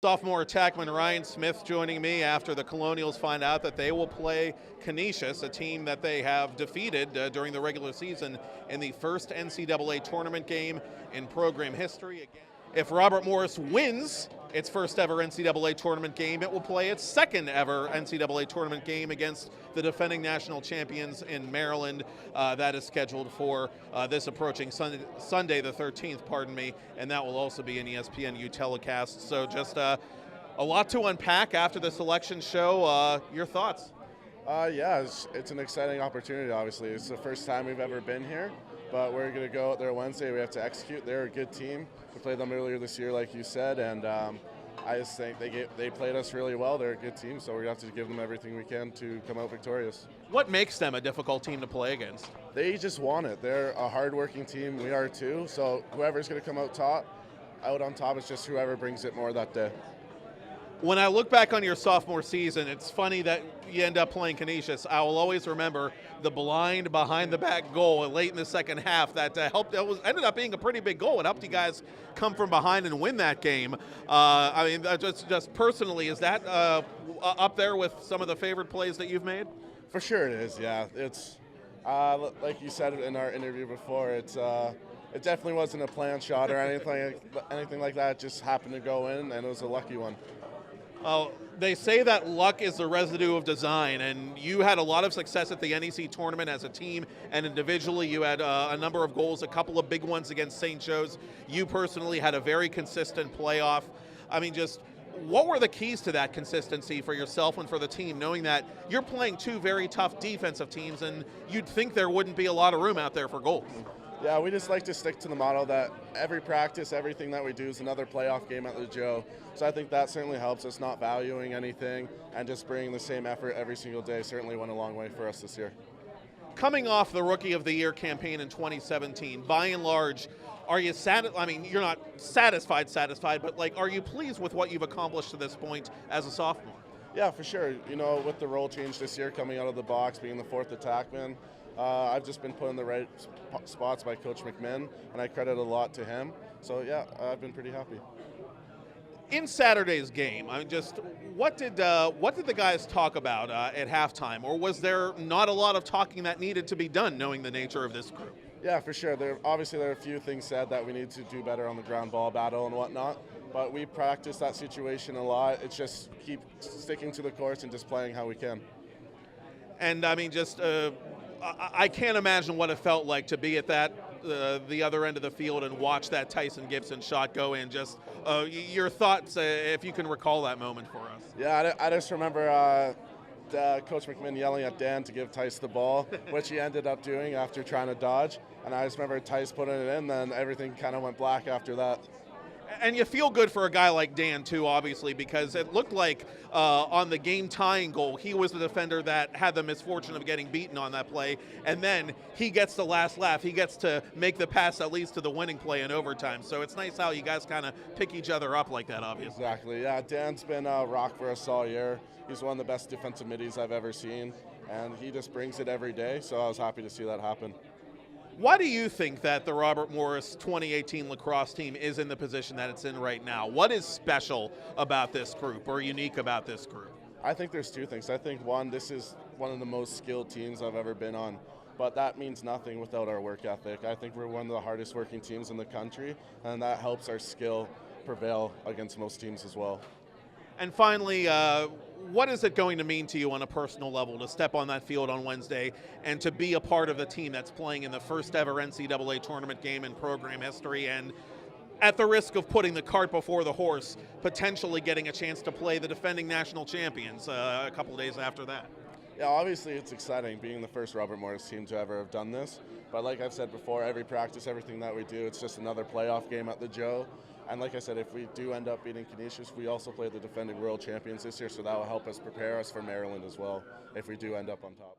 Sophomore attackman Ryan Smith joining me after the Colonials find out that they will play Canisius, a team that they have defeated during the regular season in the first NCAA tournament game in program history. Again, if Robert Morris wins its first ever NCAA tournament game, it will play its second ever NCAA tournament game against the defending national champions in Maryland. That is scheduled for this approaching Sunday the 13th, pardon me, and that will also be an ESPNU telecast. So just a lot to unpack after the selection show. Your thoughts? Yeah, it's an exciting opportunity, obviously. It's the first time we've ever been here, but we're going to go out there Wednesday. We have to execute. They're a good team. We played them earlier this year, like you said, and I just think they played us really well. They're a good team, so we're going to have to give them everything we can to come out victorious. What makes them a difficult team to play against? They just want it. They're a hard-working team. We are too, so whoever's going to come out on top is just whoever brings it more that day. When I look back on your sophomore season, it's funny that you end up playing Canisius. I will always remember the blind behind-the-back goal late in the second half that ended up being a pretty big goal. It helped you guys come from behind and win that game. Just personally, is that up there with some of the favorite plays that you've made? For sure it is, yeah. It's like you said in our interview before, it definitely wasn't a planned shot or anything like that. It just happened to go in, and it was a lucky one. They say that luck is the residue of design, and you had a lot of success at the NEC tournament as a team and individually. You had a number of goals, a couple of big ones against St. Joe's. You personally had a very consistent playoff. I mean, just what were the keys to that consistency for yourself and for the team, knowing that you're playing two very tough defensive teams and you'd think there wouldn't be a lot of room out there for goals? Yeah, we just like to stick to the model that every practice, everything that we do is another playoff game at the Joe. So I think that certainly helps us, not valuing anything and just bringing the same effort every single day certainly went a long way for us this year. Coming off the Rookie of the Year campaign in 2017, by and large, are you I mean, you're not satisfied, but are you pleased with what you've accomplished to this point as a sophomore? Yeah, for sure. You know, with the role change this year, coming out of the box, being the fourth attackman, I've just been put in the right spots by Coach McMinn, and I credit a lot to him. So yeah, I've been pretty happy. In Saturday's game, I mean, just what did the guys talk about at halftime, or was there not a lot of talking that needed to be done, knowing the nature of this group? Yeah, for sure. There are a few things said that we need to do better on the ground ball battle and whatnot, but we practice that situation a lot. It's just keep sticking to the course and just playing how we can. And I mean, just I can't imagine what it felt like to be at the other end of the field and watch that Tyson Gibson shot go in. Just your thoughts, if you can recall that moment for us. Yeah, I just remember Coach McMinn yelling at Dan to give Tice the ball, which he ended up doing after trying to dodge. And I just remember Tice putting it in, then everything kind of went black after that. And you feel good for a guy like Dan, too, obviously, because it looked like on the game-tying goal, he was the defender that had the misfortune of getting beaten on that play, and then he gets the last laugh. He gets to make the pass that leads to the winning play in overtime. So it's nice how you guys kind of pick each other up like that, obviously. Exactly. Yeah, Dan's been a rock for us all year. He's one of the best defensive middies I've ever seen, and he just brings it every day, so I was happy to see that happen. Why do you think that the Robert Morris 2018 lacrosse team is in the position that it's in right now? What is special about this group or unique about this group? I think there's two things. I think one, this is one of the most skilled teams I've ever been on, but that means nothing without our work ethic. I think we're one of the hardest working teams in the country, and that helps our skill prevail against most teams as well. And finally, what is it going to mean to you on a personal level to step on that field on Wednesday and to be a part of the team that's playing in the first ever NCAA tournament game in program history, and at the risk of putting the cart before the horse, potentially getting a chance to play the defending national champions a couple of days after that? Yeah, obviously it's exciting being the first Robert Morris team to ever have done this. But like I've said before, every practice, everything that we do, it's just another playoff game at the Joe. And like I said, if we do end up beating Canisius, we also play the defending world champions this year, so that will help us prepare us for Maryland as well if we do end up on top.